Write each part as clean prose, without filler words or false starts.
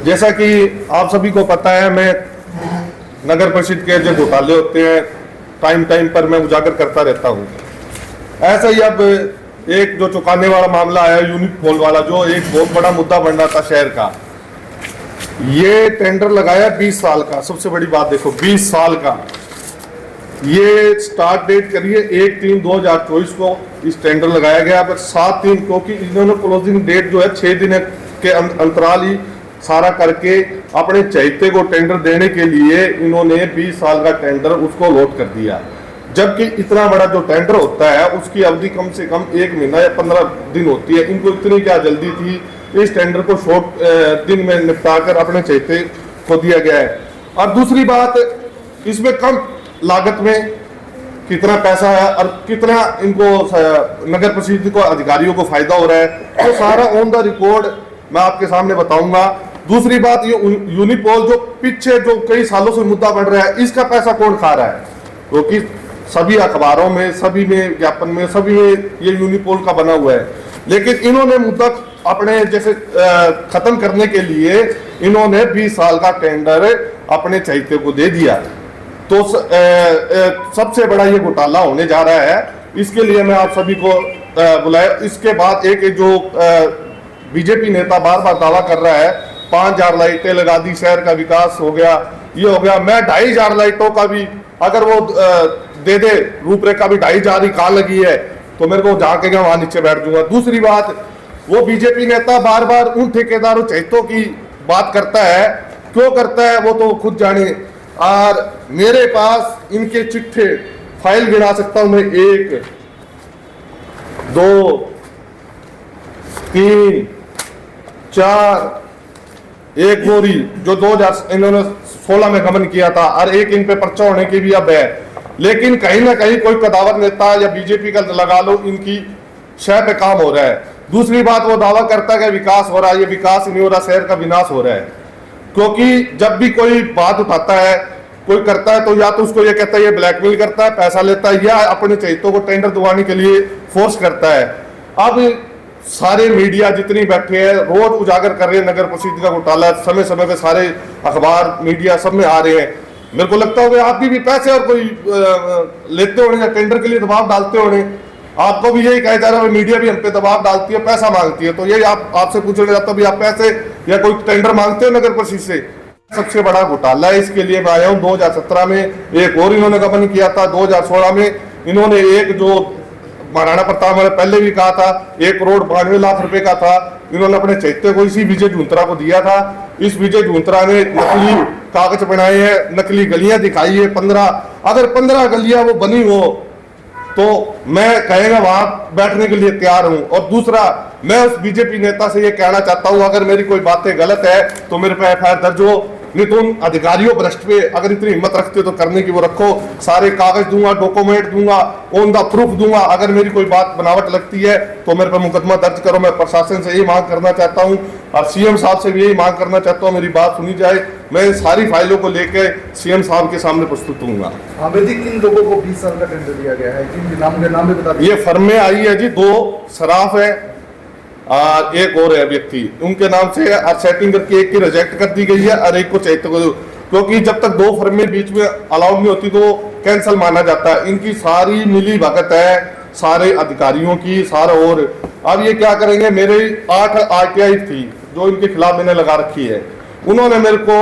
जैसा कि आप सभी को पता है, मैं नगर परिषद के जो घोटाले होते हैं टाइम टाइम पर मैं उजागर करता रहता हूँ। ऐसा ही अब एक जो चौंकाने वाला मामला आया यूनिपोल वाला, जो एक बहुत बड़ा मुद्दा बन रहा था शहर का। ये टेंडर लगाया 20 साल का, सबसे बड़ी बात देखो 20 साल का। ये स्टार्ट डेट करिए 1/3/2024 को इस टेंडर लगाया गया, पर 7/3 क्योंकि इन्होंने क्लोजिंग डेट जो है 6 दिन के अंतराल ही सारा करके अपने चैते को टेंडर देने के लिए इन्होंने 20 साल का टेंडर उसको लॉट कर दिया। जबकि इतना बड़ा जो टेंडर होता है उसकी अवधि कम से कम 1 महीना या 15 दिन होती है। इनको इतनी क्या जल्दी थी, इस टेंडर को शॉर्ट दिन में निपटाकर अपने चैते को दिया गया है। और दूसरी बात, इसमें कम लागत में कितना पैसा है और कितना इनको नगर परिषद को अधिकारियों को फायदा हो रहा है, तो सारा ऑन द रिकॉर्ड मैं आपके सामने बताऊंगा। दूसरी बात, ये यूनिपोल जो पीछे जो कई सालों से मुद्दा बढ़ रहा है, इसका पैसा कौन खा रहा है? क्योंकि सभी अखबारों में, सभी में ज्ञापन में, सभी में ये यूनिपोल का बना हुआ है। लेकिन इन्होंने मुद्दा अपने जैसे खत्म करने के लिए इन्होंने 20 साल का टेंडर अपने चैते को दे दिया। तो सबसे बड़ा ये घोटाला होने जा रहा है। इसके लिए मैं आप सभी को बुलाया। इसके बाद एक जो बीजेपी नेता बार बार दावा कर रहा है 5000 लाइटें लगा दी, शहर का विकास हो गया, ये हो गया। मैं 2500 लाइटों का भी अगर वो दे दे, रूपरेखा भी 2500 ही कहाँ लगी है, तो मेरे को जाके मैं वहां नीचे बैठ दूंगा। दूसरी बात, वो बीजेपी नेता बार बार उन ठेकेदारों चैतों की बात करता है, क्यों करता है वो तो खुद जाने। और मेरे पास इनके चिट्ठे फाइल गिना सकता हूं मैं, 1 2 3 4, एक बोरी जो 2016 में गमन किया था, और एक इन पे पर्चा होने की भी अब है। लेकिन कहीं ना कहीं कोई कदावर नेता या बीजेपी का लगा लो, इनकी शह पे काम हो रहा है। दूसरी बात, वो दावा करता है कि विकास हो रहा है, ये विकास नहीं हो रहा, शहर का विनाश हो रहा है। क्योंकि जब भी कोई बात उठाता है, कोई करता है, तो या तो उसको ये कहता है ये ब्लैकमेल करता है, पैसा लेता है, या अपने चैतों को टेंडर दिवाने के लिए फोर्स करता है। अब सारे मीडिया जितनी बैठे हैं रोज उजागर कर रहे हैं नगर परिषद का घोटाला, समय समय पे सारे अखबार मीडिया सब में आ रहे हैं। मेरे को लगता है आप भी पैसे और कोई लेते होने या टेंडर के लिए दबाव डालते होने। आपको भी यही कहा जा रहा है, मीडिया भी हम पे दबाव डालती है, पैसा मांगती है। तो यही आपसे पूछना चाहता हूँ, आप पैसे या कोई टेंडर मांगते हो नगर परिषद से? सबसे बड़ा घोटाला है, इसके लिए मैं आया हूँ। 2017 में एक और इन्होंने गबन किया था, 2016 में इन्होंने एक जो महाराणा प्रताप ने पहले भी कहा था 1 करोड़ 92 लाख रुपए का था, इन्होंने अपने चैत्य को इसी विजय झुंतरा को दिया था। इस विजय झुंतरा ने नकली कागज बनाए हैं, नकली गलियां दिखाई है 15। अगर 15 गलियां वो बनी हो तो मैं कहेगा वहां बैठने के लिए तैयार हूं। और दूसरा, मैं उस बीजेपी नेता से ये कहना चाहता हूं, अगर मेरी कोई बातें गलत है तो मेरे पे FIR दर्ज हो। नहीं तो उन अधिकारियों भ्रष्ट पे अगर इतनी हिम्मत रखते हो तो करने की वो रखो। सारे कागज दूंगा, डॉक्यूमेंट दूंगा, ऑन द प्रूफ दूंगा। अगर मेरी कोई बात बनावट लगती है तो मेरे पे मुकदमा दर्ज करो। मैं प्रशासन से यही मांग करना चाहता हूं और CM साहब से भी यही मांग करना चाहता हूं, मेरी बात सुनी जाए। मैं सारी फाइलों को लेकर CM साहब के सामने प्रस्तुत दूंगा। किन लोगों को 20 साल का टेंडर दिया गया है, किन नाम भी बता दीजिए। ये फर्में आई है जी, 2 सराफ है और एक और है व्यक्ति, उनके नाम से सेटिंग करके एक की रिजेक्ट कर दी गई है और एक को चैत्य को, क्योंकि जब तक 2 फर्में बीच में अलाउड नहीं होती तो कैंसिल माना जाता है। इनकी सारी मिली भगत है सारे अधिकारियों की सारा। और अब ये क्या करेंगे, मेरे 8 RTI थी जो इनके खिलाफ मैंने लगा रखी है, उन्होंने मेरे को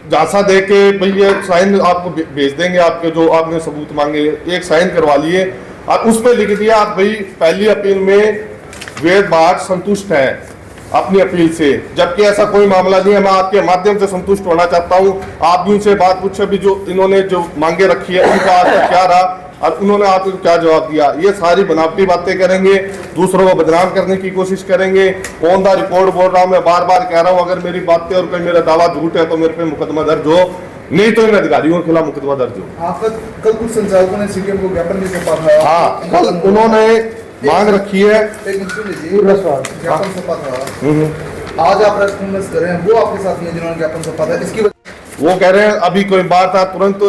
झांसा दे के भाई ये साइन आपको भेज देंगे, आपके जो आपने सबूत मांगे एक साइन करवा लिए और उसमें लिख दिया आप भाई पहली अपील में वेद भाट संतुष्ट है अपनी अपील से, जबकि ऐसा कोई मामला नहीं है। मैं आपके माध्यम से संतुष्ट होना चाहता हूं। आप भी उनसे बात पूछे भी, जो इन्होंने जो मांगे रखी है उनका आज तक क्या रहा और उन्होंने आपको क्या जवाब दिया। ये सारी बनावटी बातें करेंगे, दूसरों को बदनाम करने की कोशिश करेंगे। ऑन द रिकॉर्ड बोल रहा हूं, मैं बार बार कह रहा हूं, अगर मेरी बातें और कोई मेरा दावा झूठ है तो मेरे पे मुकदमा दर्ज हो, नहीं तो इन अधिकारियों के खिलाफ मुकदमा दर्ज हो। कल कुछ संचालकों ने CM को ज्ञापन भी सौंपा था। हाँ, कल उन्होंने मांग रखी है। ज्ञापन सौंपा था, आज आप रेस्पॉन्स कर रहे हैं, वो आपके साथ में जिन्होंने ज्ञापन सौंपा था, इसकी वो कह रहे हैं अभी कोई बात था तुरंत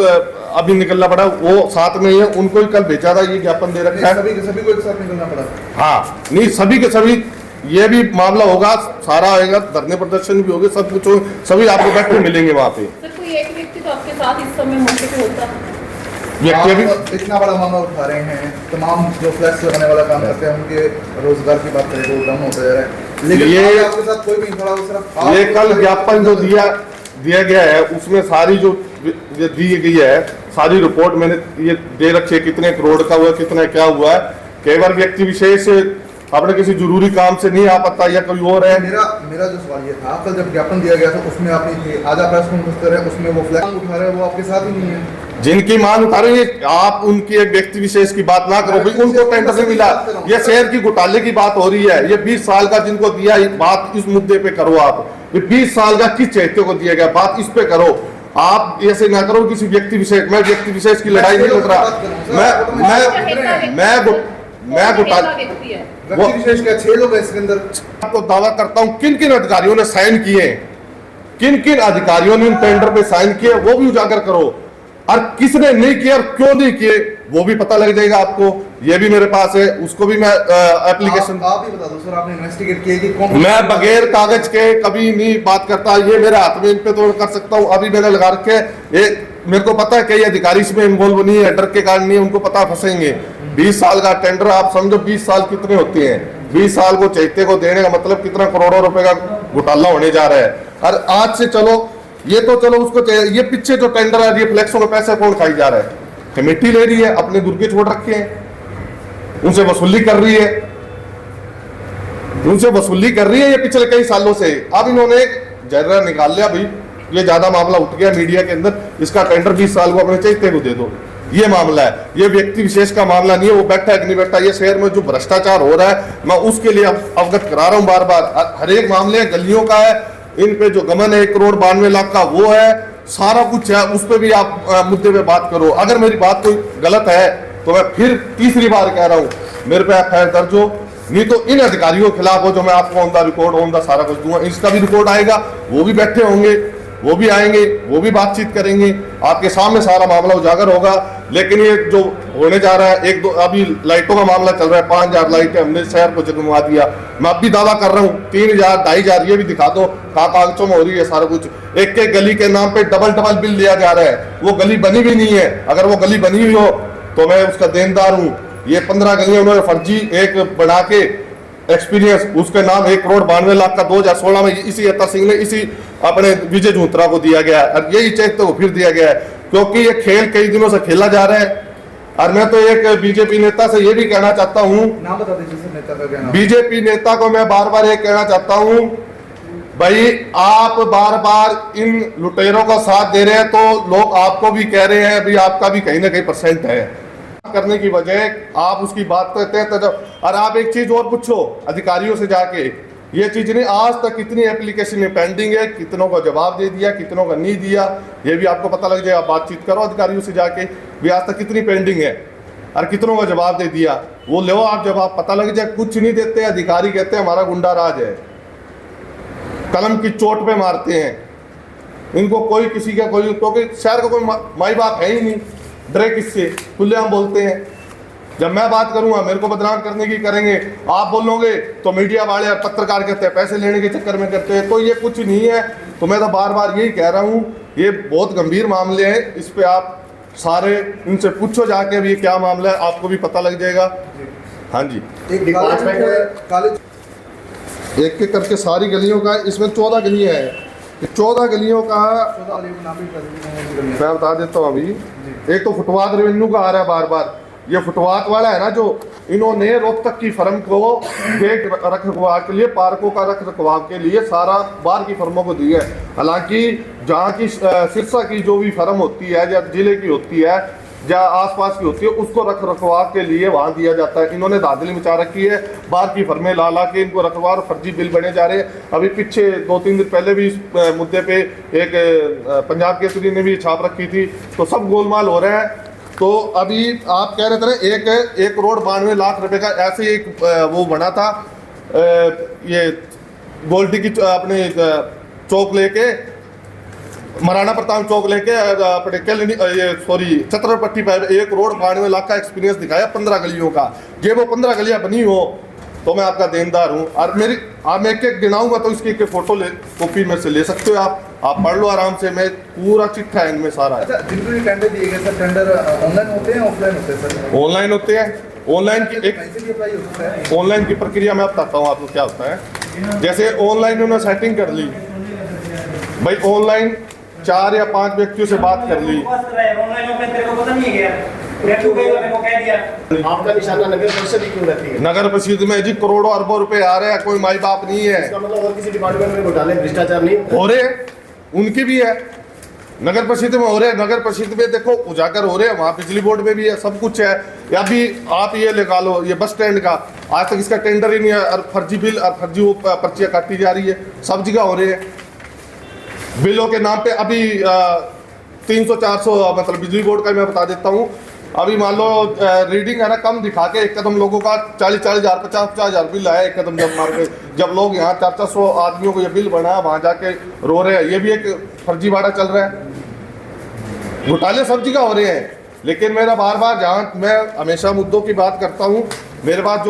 अभी निकलना पड़ा, वो साथ में ही है, उनको ही कल भेजा था, ये ज्ञापन दे रखा है। सभी को एक साथ निकलना पड़ा। हाँ, नहीं सभी के सभी ये भी मामला होगा, सारा आएगा, धरने प्रदर्शन भी होगी, सब कुछ सभी आपको बैठे मिलेंगे वहाँ पे। सर कोई एक व्यक्ति तो आपके साथ इस समय मौके पे होता। व्यक्ति भी आप इतना बड़ा मामला उठा रहे हैं, तमाम जो फ्लैक्स लगाने वाला काम करते हैं उनके रोजगार की बात करें तो डाउन होता जा रहा है, लेकिन ये- आपके साथ कोई भी नहीं खड़ा, वो सिर्फ आप- ये कल ज्ञापन जो दिया गया है उसमें सारी जो दी गई है सारी रिपोर्ट मैंने ये दे रखी है, कितने करोड़ का हुआ, कितना क्या हुआ है। केवल व्यक्ति विशेष अपने किसी जरूरी काम से नहीं आ पाता या कोई और है। मेरा जो सवाल ये था, कल जब ज्ञापन दिया गया था उसमें आप नहीं थे, आज आप प्रेस कॉन्फ्रेंस कर रहे हैं उसमें वो फ्लैग उठा रहे हैं, वो आपके साथ ही नहीं है। जिनकी मांग उठा रहे हैं आप उनकी एक व्यक्ति विशेष की बात ना करो भाई, उनको टेंडर नहीं मिला, ये शहर की घोटाले की बात हो रही है। ये 20 साल का जिनको दिया, ये बात इस मुद्दे पे करो आप। ये 20 साल का किस चैत्य को दिया गया, बात इस पे करो। आप ऐसे ना करो किसी व्यक्ति विशेष, मैं व्यक्ति विशेष की लड़ाई नहीं लड़ रहा। मैं घोटाला व्यक्ति है। व्यक्ति विशेष क्या 6 लोग हैं इसके अंदर? आपको दावा करता हूं किन किन अधिकारियों ने साइन किए, किन किन अधिकारियों ने इन टेंडर पे साइन किए वो भी उजागर करो, और किसने नहीं किया और क्यों नहीं किए वो भी पता लग जाएगा आपको। ये भी मेरे पास है, उसको भी मैं एप्लीकेशन आप ही बता दो सर, आपने इन्वेस्टिगेट किया कि कौन? मैं बगैर कागज के कभी नहीं बात करता, ये मेरे हाथ में, इन पे तो कर सकता हूँ। अभी मैंने लगा रखे ये, मेरे को पता है कई अधिकारी इसमें इन्वॉल्व नहीं है, डर के कारण नहीं है, उनको पता फंसेंगे। 20 साल का टेंडर, आप समझो 20 साल कितने होते हैं, 20 साल को चैत्य को देने का मतलब कितना करोड़ों रुपए का घोटाला होने जा रहा है। और आज से चलो ये तो चलो उसको, ये पीछे जो टेंडर है, ये फ्लेक्सों के पैसे कौन खाई जा रहा है? कमेटी ले रही है, अपने गुर्गे छोड़ रखे हैं, उनसे वसूली कर रही है, उनसे वसूली कर रही है ये पिछले कई सालों से। अब इन्होंने एक जर्रा निकाल लिया भाई, ये ज्यादा मामला उठ गया मीडिया के अंदर, इसका टेंडर 20 साल को अपने चैत्य को दे दो, ये मामला है। ये व्यक्ति विशेष का मामला नहीं है, वो बैठा है कि नहीं बैठा। ये शहर में जो भ्रष्टाचार हो रहा है मैं उसके लिए अवगत करा रहा हूँ बार बार। हर एक मामले गलियों का है, इन पे जो गमन है 1 करोड़ 92 लाख का वो है, सारा कुछ है, उस पर भी आप मुद्दे पे बात करो। अगर मेरी बात कोई गलत है तो मैं फिर तीसरी बार कह रहा हूँ मेरे पे एफआईआर दर्ज हो, नहीं तो इन अधिकारियों के खिलाफ हो जो मैं आपको on the record on the सारा कुछ दूंगा। इसका भी रिकॉर्ड आएगा, वो भी बैठे होंगे, वो भी आएंगे, वो भी बातचीत करेंगे, आपके सामने सारा मामला उजागर होगा। लेकिन ये जो होने जा रहा है, 1-2 अभी लाइटों का मामला चल रहा है, 5000 लाइटें हमने शहर को जगमगा दिया। मैं अब भी दावा कर रहा हूँ 3000 2500 ये भी दिखा दो कहाँ कागजों में हो रही है सारा कुछ। एक एक गली के नाम पे डबल बिल लिया जा रहा है, वो गली बनी भी नहीं है। अगर वो गली बनी हुई हो तो मैं उसका देनदार हूँ। ये 15 गलियां उन्होंने फर्जी एक बना के एक्सपीरियंस, उसके नाम 1 करोड़ 92 लाख का 2016 में इसी अता सिंह ने इसी अपने विजय झूंतरा को दिया गया है, और यही चैत्य को फिर दिया गया है, क्योंकि ये खेल कई दिनों से खेला जा रहा है। और मैं तो एक बीजेपी नेता से ये भी कहना चाहता हूँ, नाम बता दीजिए सर नेता का क्या नाम? बीजेपी नेता को मैं बार बार ये कहना चाहता हूँ, भाई आप बार बार इन लुटेरों का साथ दे रहे हैं तो लोग आपको भी कह रहे हैं भाई आपका भी कहीं ना कहीं परसेंट है। करने की वजह आप उसकी बात करते हैं तो, और आप एक चीज और पूछो अधिकारियों से जाके, ये चीज नहीं, आज तक कितनी एप्लीकेशन पेंडिंग है, कितनों का जवाब दे दिया, कितनों का नहीं दिया, ये भी आपको पता लग जाएगा। बातचीत करो अधिकारियों से जाके भी आज तक कितनी पेंडिंग है और कितनों का जवाब दे दिया, वो लो आप जवाब, पता लग जाए। कुछ नहीं देते अधिकारी, कहते हैं हमारा गुंडा राज है, कलम की चोट पे मारते हैं इनको। कोई किसी का कोई, क्योंकि शहर का कोई माई बाप है ही नहीं, डरे किससे, खुलेआम बोलते हैं। जब मैं बात करूंगा मेरे को बदनाम करने की करेंगे, आप बोलोगे तो मीडिया वाले और पत्रकार कहते हैं पैसे लेने के चक्कर में करते हैं, तो ये कुछ नहीं है। तो मैं तो बार बार यही कह रहा हूँ, ये बहुत गंभीर मामले हैं, इस पे आप सारे उनसे पूछो जाके भी ये क्या मामला है, आपको भी पता लग जाएगा। हाँ जी, एक काले एक एक करके सारी गलियों का, इसमें 14 गलियां हैं, 14 गलियों का मैं बता देता हूँ अभी। एक तो फुटपाथ रेवेन्यू का आ रहा है बार बार, ये फुटपाथ वाला है ना, जो इन्होंने रोहतक की फर्म को गेट रख रखवाव के लिए, पार्कों का रख रखवाव के लिए सारा बाहर की फर्मों को दी है। हालांकि जहाँ की सिरसा की जो भी फर्म होती है या जिले की होती है या आसपास की होती है, उसको रख रखवाव के लिए वहाँ दिया जाता है। इन्होंने धांधली मचा रखी है, बाहर की फर्में ला ला के इनको रखवाव, फर्जी बिल बने जा रहे हैं। अभी पीछे 2-3 दिन पहले भी इस मुद्दे पे एक पंजाब केसरी ने भी छाप रखी थी, तो सब गोलमाल हो रहे हैं। तो अभी आप कह रहे थे ना 1 करोड़ 92 लाख रुपए का ऐसे एक वो बना था, ये गोल्डी की अपने चौक लेके, महाराणा प्रताप चौक लेके अपने छत्रपट्टी पर 1 करोड़ 92 लाख का एक्सपीरियंस दिखाया 15 गलियों का। ये वो 15 गलियां बनी हो तो मैं आपका देनदार हूँ। और मेरी मैं एक गिनाऊंगा तो इसकी एक फोटो ले कॉपी में से ले सकते हो आप पढ़ लो आराम से। मैं पूरा चिट्ठा है इनमें सारा। अच्छा, जिनको ये टेंडर दिए गए सर, टेंडर ऑनलाइन होते हैं ऑफलाइन होते हैं सर? ऑनलाइन होते हैं। ऑनलाइन की एक कैसे भी अप्लाई हो सकता है? ऑनलाइन की प्रक्रिया मैं बताता हूँ आपको क्या होता है। जैसे ऑनलाइन उन्होंने सेटिंग कर ली भाई, ऑनलाइन 4 या 5 व्यक्तियों से बात कर ली। आपका निशाना नगर परिषद ही क्यों रहती है? नगर परिषद में जी करोड़ों अरबों रुपए आ रहे हैं, कोई माई बाप नहीं है। इसका मतलब और किसी डिपार्टमेंट में घोटाले भ्रष्टाचार नहीं? हो रहे, उनकी भी है, नगर परिषद में हो रहे। नगर परिषद में देखो उजागर हो रहे हैं, वहाँ बिजली बोर्ड में भी है, सब कुछ है। या भी आप ये लगा लो, ये बस स्टैंड का आज तक इसका टेंडर ही नहीं है, और फर्जी बिल और फर्जी वो पर्चियाँ काटी जा रही है, सब जगह हो रहे हैं। बिलों के नाम पे अभी 300-400 मतलब बिजली बोर्ड का मैं बता देता हूँ। अभी मान लो रीडिंग है ना कम दिखा के एक कदम लोगों का 40-40 हज़ार 50-50 हज़ार बिल आया एक कदम, जब मार के जब लोग यहाँ 400 आदमियों को ये बिल बनाया, वहाँ जाके रो रहे हैं। ये भी एक फर्जीवाड़ा चल रहा है, घोटाले सब जगह हो रहे हैं। लेकिन मेरा बार बार, जहाँ मैं हमेशा मुद्दों की बात करता हूँ, मेरे पास जो